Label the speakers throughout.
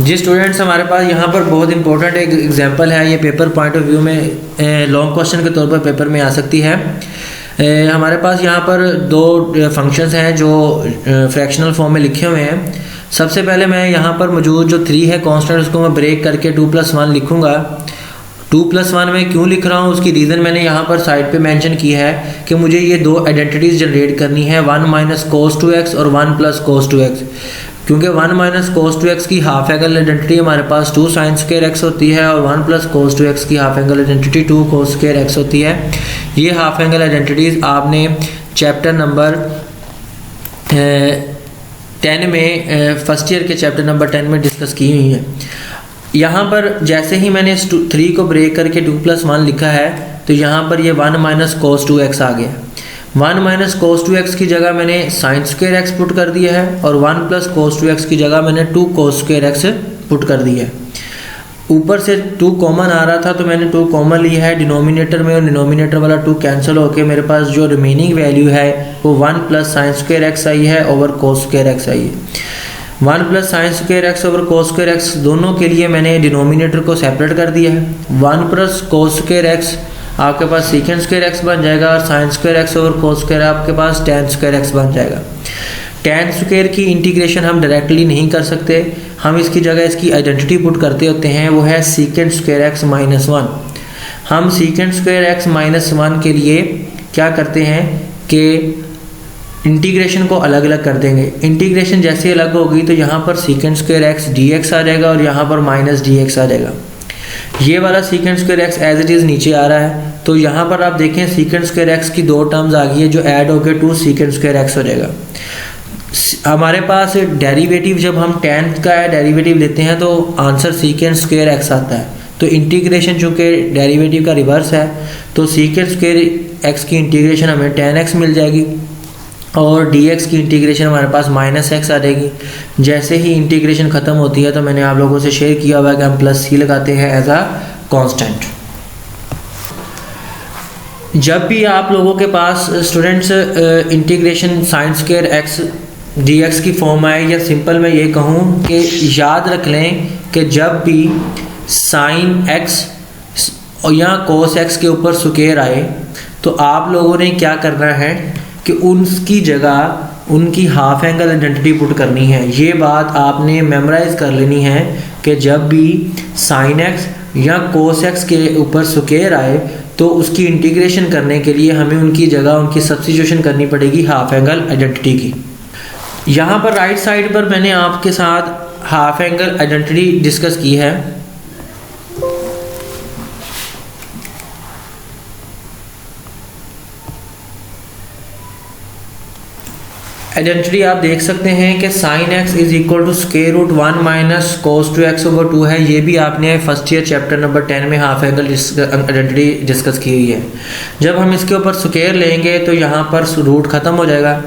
Speaker 1: जी students, हमारे पास यहाँ पर बहुत इंपॉर्टेंट एक एग्जांपल है। ये पेपर पॉइंट ऑफ व्यू में लॉन्ग क्वेश्चन के तौर पर पेपर में आ सकती है। हमारे पास यहाँ पर दो फंक्शंस हैं जो फ्रैक्शनल फॉर्म में लिखे हुए हैं। सबसे पहले मैं यहाँ पर मौजूद जो 3 है कांस्टेंट, उसको मैं ब्रेक करके 2+1 लिखूँगा। 2+1 में क्यों लिख रहा हूँ, उसकी रीज़न मैंने यहाँ पर साइड पे मेंशन की है कि मुझे ये दो आइडेंटिटीज़ जनरेट करनी है, 1 - cos 2x और 1 + cos 2x। क्योंकि 1 - cos 2x की हाफ एंगल आइडेंटिटी हमारे पास 2 sin² x होती है और 1 + cos 2x की half angle identity 2 cos² x होती है। ये हाफ एंगल आइडेंटिटीज़ आपने चैप्टर नंबर 10 में फर्स्ट ईयर के चैप्टर नंबर 10 में डिस्कस की हुई है। यहाँ पर जैसे ही मैंने 3 को ब्रेक करके 2+1 लिखा है तो यहाँ पर ये 1 - cos 2x आ गया। 1 - cos 2x की जगह मैंने sin² x पुट कर दिया है और 1 + cos 2x की जगह मैंने 2 cos² x पुट कर दिया है। ऊपर से 2 कॉमन आ रहा था तो मैंने 2 कॉमन लिया है डिनोमिनेटर में, और डिनोमिनेटर वाला 2 कैंसिल होके मेरे पास जो रिमेनिंग वैल्यू है वो 1 + sin² x आई है ओवर cos² x आई है। 1 + sin² x over cos² x दोनों के लिए मैंने डिनोमिनेटर को सेपरेट कर दिया है। 1 + cos² x आपके पास sec² x बन जाएगा और sin² x ओवर cos² आपके पास tan² x बन जाएगा। tan² की इंटीग्रेशन हम डायरेक्टली नहीं कर सकते, हम इसकी जगह इसकी आइडेंटिटी पुट करते होते हैं, वो है sec² x - 1। हम sec² x - 1 के लिए क्या करते हैं कि इंटीग्रेशन को अलग अलग कर देंगे। इंटीग्रेशन जैसे अलग होगी तो यहाँ पर sec² x dx आ जाएगा और यहाँ पर -dx आ जाएगा। ये वाला sec² x as it is नीचे आ रहा है, तो यहाँ पर आप देखें sec² x की 2 टर्म्स आ गई है जो ऐड होकर 2 sec² x हो जाएगा। हमारे पास डेरिवेटिव जब हम tan का डेरिवेटिव लेते हैं तो आंसर sec² x आता है। तो इंटीग्रेशन चूँकि डेरिवेटिव का रिवर्स है तो sec² x की इंटीग्रेशन हमें tan x मिल जाएगी और dx की इंटीग्रेशन हमारे पास -x आ जाएगी। जैसे ही इंटीग्रेशन ख़त्म होती है तो मैंने आप लोगों से शेयर किया हुआ है कि हम +c लगाते हैं एज अ कांस्टेंट। जब भी आप लोगों के पास students integration sin² x dx की फॉर्म आए, या सिंपल मैं ये कहूँ कि याद रख लें कि जब भी sin x या cos x के ऊपर स्क्वायर आए तो आप लोगों ने क्या करना है कि उसकी जगह उनकी हाफ एंगल आइडेंटिटी पुट करनी है। ये बात आपने मेमोराइज कर लेनी है कि जब भी sin x या cos x के ऊपर स्क्वायर आए तो उसकी इंटीग्रेशन करने के लिए हमें उनकी जगह उनकी सब्स्टिट्यूशन करनी पड़ेगी हाफ एंगल आइडेंटिटी की। यहाँ पर राइट साइड पर मैंने आपके साथ हाफ एंगल आइडेंटिटी डिस्कस की है। आइडेंटिटी आप देख सकते हैं कि sin x = √1 - cos 2x over 2 है। ये भी आपने फर्स्ट ईयर चैप्टर नंबर 10 में हाफ एंगल आइडेंटिटी डिस्कस की हुई है। जब हम इसके ऊपर स्क्वायर लेंगे तो यहाँ पर रूट ख़त्म हो जाएगा।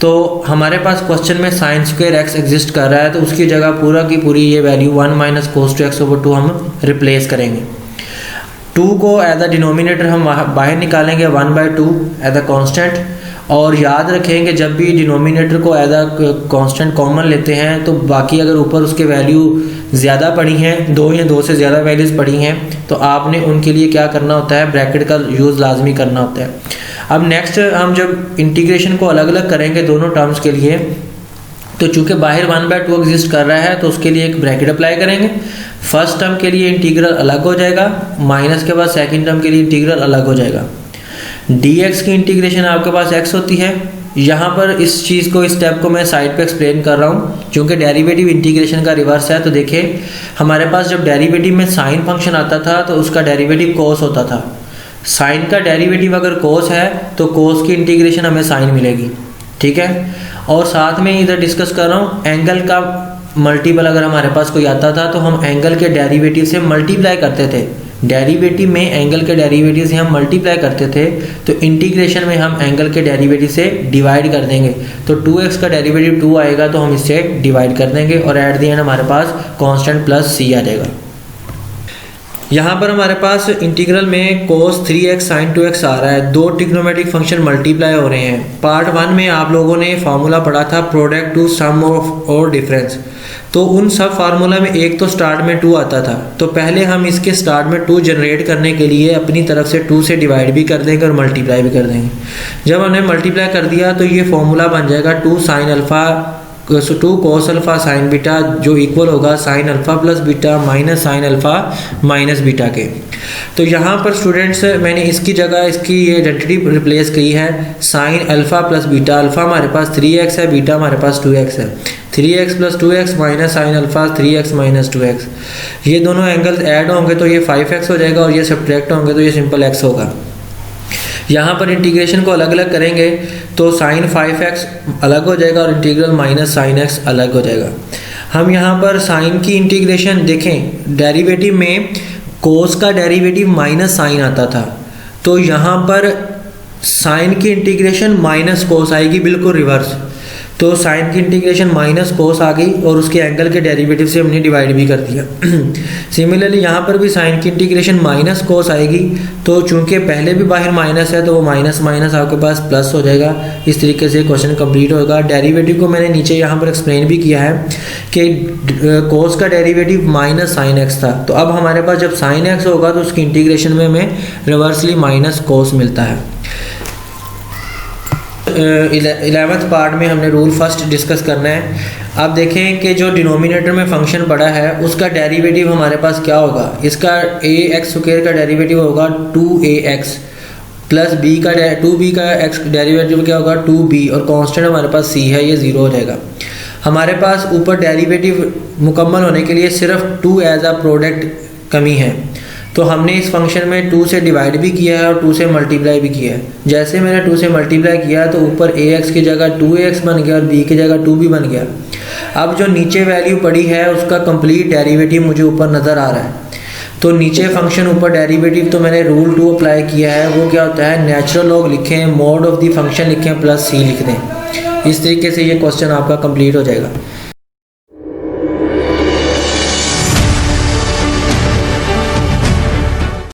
Speaker 1: तो हमारे पास क्वेश्चन में sin² x एग्जिस्ट कर रहा है तो उसकी जगह पूरा की पूरी ये वैल्यू 1 - cos 2x ओवर 2 हम रिप्लेस करेंगे। 2 को एज अ डिनोमिनेटर हम बाहर निकालेंगे 1/2 एज अ कांस्टेंट। और याद रखें कि जब भी डिनोमिनेटर को एज अ कांस्टेंट कॉमन लेते हैं तो बाकी अगर ऊपर उसके वैल्यू ज़्यादा पड़ी हैं, 2 या 2 से ज़्यादा वैल्यूज़ पड़ी हैं, तो आपने उनके लिए क्या करना होता है, ब्रैकेट का यूज़ लाजमी करना होता है। अब नेक्स्ट हम जब इंटीग्रेशन को अलग अलग करेंगे दोनों टर्म्स के लिए, तो चूँकि बाहर 1/2 एग्जिस्ट कर रहा है तो उसके लिए एक ब्रैकेट अप्लाई करेंगे। फर्स्ट टर्म के लिए इंटीग्रल अलग हो जाएगा, माइनस के बाद सेकेंड टर्म के लिए इंटीग्रल अलग हो जाएगा। dx की इंटीग्रेशन आपके पास x होती है। यहाँ पर इस चीज़ को, इस स्टेप को मैं साइड पे एक्सप्लेन कर रहा हूँ क्योंकि डेरिवेटिव इंटीग्रेशन का रिवर्स है। तो देखिए हमारे पास जब डेरिवेटिव में साइन फंक्शन आता था तो उसका डेरिवेटिव cos होता था। साइन का डेरिवेटिव अगर cos है तो cos की इंटीग्रेशन हमें साइन मिलेगी, ठीक है। और साथ में इधर डिस्कस कर रहा हूँ एंगल का मल्टीपल अगर हमारे पास कोई आता था तो हम एंगल के डेरिवेटिव से मल्टीप्लाई करते थे। डेरिवेटिव में एंगल के डेरिवेटिव से हम मल्टीप्लाई करते थे तो इंटीग्रेशन में हम एंगल के डेरिवेटिव से डिवाइड कर देंगे। तो 2x का डेरिवेटिव 2 आएगा तो हम इससे डिवाइड कर देंगे और एट द एंड हमारे पास कांस्टेंट +c आ जाएगा। यहाँ पर हमारे पास इंटीग्रल में cos 3x sin 2x आ रहा है, दो ट्रिग्नोमेट्रिक फंक्शन मल्टीप्लाई हो रहे हैं। पार्ट 1 में आप लोगों ने फार्मूला पढ़ा था प्रोडक्ट टू सम ऑफ और डिफरेंस, तो उन सब फार्मूला में एक तो स्टार्ट में 2 आता था, तो पहले हम इसके स्टार्ट में 2 जनरेट करने के लिए अपनी तरफ से 2 से डिवाइड भी कर देंगे और मल्टीप्लाई भी कर देंगे। जब हमने मल्टीप्लाई कर दिया तो ये फॉर्मूला बन जाएगा 2 sin alpha 2 cos alpha sine beta, जो इक्वल होगा sine alpha plus beta minus sine alpha minus beta के। तो यहाँ पर स्टूडेंट्स मैंने इसकी जगह इसकी ये आइडेंटिटी रिप्लेस की है, sine alpha plus beta. Alpha हमारे पास 3x है, बीटा हमारे पास 2x है। 3x plus 2x minus sine alpha 3x minus 2x, ये दोनों एंगल्स ऐड होंगे तो ये 5x हो जाएगा, और ये सब्ट्रैक्ट होंगे तो ये सिंपल x होगा। यहाँ पर इंटीग्रेशन को अलग अलग करेंगे तो साइन 5x अलग हो जाएगा और इंटीग्रल माइनस साइन x अलग हो जाएगा। हम यहाँ पर साइन की इंटीग्रेशन देखें, डेरिवेटिव में कोस का डेरिवेटिव माइनस साइन आता था, तो यहाँ पर साइन की इंटीग्रेशन माइनस कोस आएगी, बिल्कुल रिवर्स। तो साइन की इंटीग्रेशन माइनस कोस आ गई और उसके एंगल के डेरिवेटिव से हमने डिवाइड भी कर दिया। सिमिलरली यहाँ पर भी साइन की इंटीग्रेशन माइनस कोस आएगी, तो चूंकि पहले भी बाहर माइनस है तो वो माइनस माइनस आपके पास प्लस हो जाएगा। इस तरीके से क्वेश्चन कंप्लीट होगा। डेरिवेटिव को मैंने नीचे यहाँ पर एक्सप्लेन भी किया है कि कोस का डेरिवेटिव माइनस साइन एक्स था, तो अब हमारे पास जब साइन एक्स होगा तो उसकी इंटीग्रेशन में हमें रिवर्सली माइनस कोस मिलता है। 11th पार्ट में हमने रूल फर्स्ट डिस्कस करना है। अब देखें कि जो डिनोमिनेटर में फंक्शन पड़ा है उसका डेरिवेटिव हमारे पास क्या होगा। इसका ax स्क्वायर का डेरिवेटिव होगा 2ax प्लस b का 2b का x डेरिवेटिव क्या होगा 2b, और कांस्टेंट हमारे पास c है, ये 0 हो जाएगा। हमारे पास ऊपर डेरिवेटिव मुकम्मल होने के लिए सिर्फ 2 एज अ प्रोडक्ट कमी है, तो हमने इस फंक्शन में 2 से डिवाइड भी किया है और 2 से मल्टीप्लाई भी किया है। जैसे मैंने 2 से मल्टीप्लाई किया तो ऊपर ax की जगह 2ax बन गया और b की जगह 2b बन गया। अब जो नीचे वैल्यू पड़ी है उसका कंप्लीट डेरिवेटिव मुझे ऊपर नज़र आ रहा है, तो नीचे फंक्शन ऊपर डेरिवेटिव, तो मैंने रूल 2 अप्लाई किया है। वो क्या होता है, नेचुरल लॉग लिखें, मोड ऑफ द फंक्शन लिखें प्लस c लिख दें। इस तरीके से ये क्वेश्चन आपका कंप्लीट हो जाएगा।